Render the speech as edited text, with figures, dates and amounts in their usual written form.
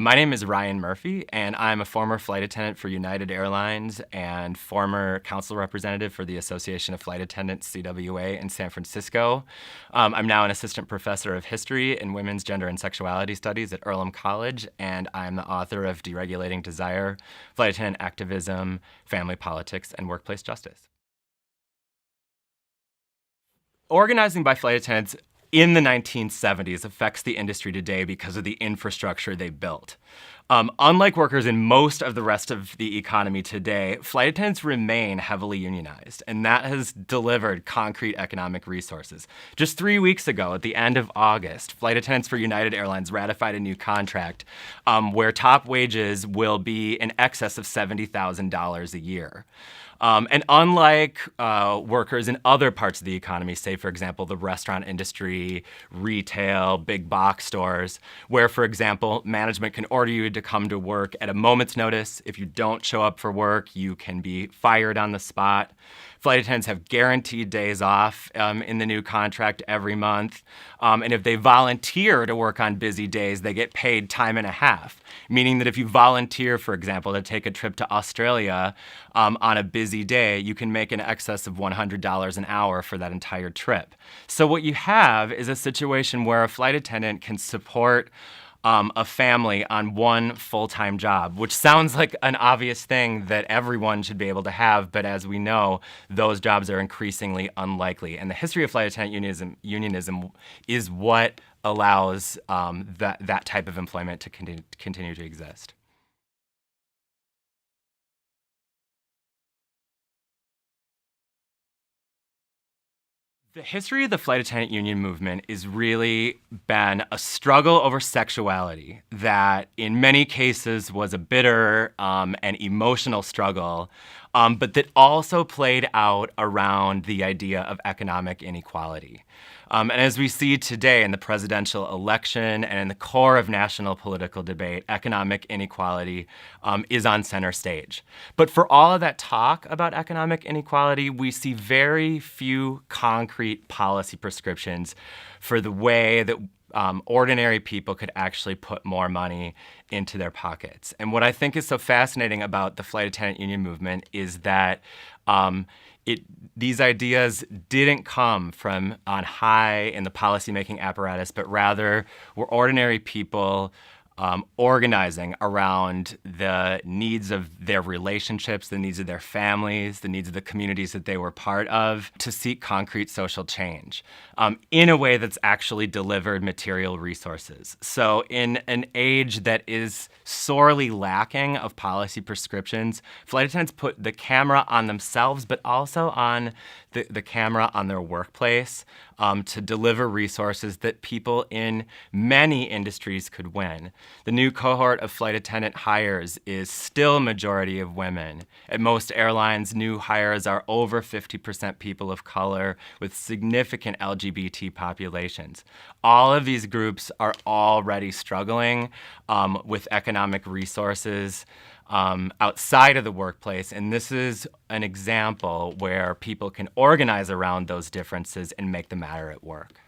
My name is Ryan Murphy, and I'm a former flight attendant for United Airlines and former council representative for the Association of Flight Attendants, CWA, in San Francisco. I'm now an assistant professor of history in women's gender and sexuality studies at Earlham College, and I'm the author of Deregulating Desire, Flight Attendant Activism, Family Politics, and Workplace Justice. Organizing by flight attendants in the 1970s affects the industry today because of the infrastructure they built. Unlike workers in most of the rest of the economy today, flight attendants remain heavily unionized, and that has delivered concrete economic resources. Just 3 weeks ago, at the end of August, flight attendants for United Airlines ratified a new contract where top wages will be in excess of $70,000 a year. And unlike workers in other parts of the economy, say, for example, the restaurant industry, retail, big box stores, where, for example, management can order you to come to work at a moment's notice. If you don't show up for work, you can be fired on the spot. Flight attendants have guaranteed days off in the new contract every month. And if they volunteer to work on busy days, they get paid time and a half, meaning that if you volunteer, for example, to take a trip to Australia on a busy day, you can make in excess of $100 an hour for that entire trip. So what you have is a situation where a flight attendant can support a family on one full-time job, which sounds like an obvious thing that everyone should be able to have, but as we know, those jobs are increasingly unlikely. And the history of flight attendant unionism is what allows that type of employment to continue to exist. The history of the flight attendant union movement has really been a struggle over sexuality that in many cases was a bitter and emotional struggle, but that also played out around the idea of economic inequality. And as we see today in the presidential election and in the core of national political debate, economic inequality is on center stage. But for all of that talk about economic inequality, we see very few concrete policy prescriptions for the way that ordinary people could actually put more money into their pockets. And what I think is so fascinating about the flight attendant union movement is that these ideas didn't come from on high in the policymaking apparatus, but rather were ordinary people organizing around the needs of their relationships, the needs of their families, the needs of the communities that they were part of, to seek concrete social change in a way that's actually delivered material resources. So in an age that is sorely lacking of policy prescriptions, flight attendants put the camera on themselves, but also on the camera on their workplace to deliver resources that people in many industries could win. The new cohort of flight attendant hires is still a majority of women. At most airlines, new hires are over 50% people of color with significant LGBT populations. All of these groups are already struggling with economic resources outside of the workplace, and this is an example where people can organize around those differences and make them matter at work.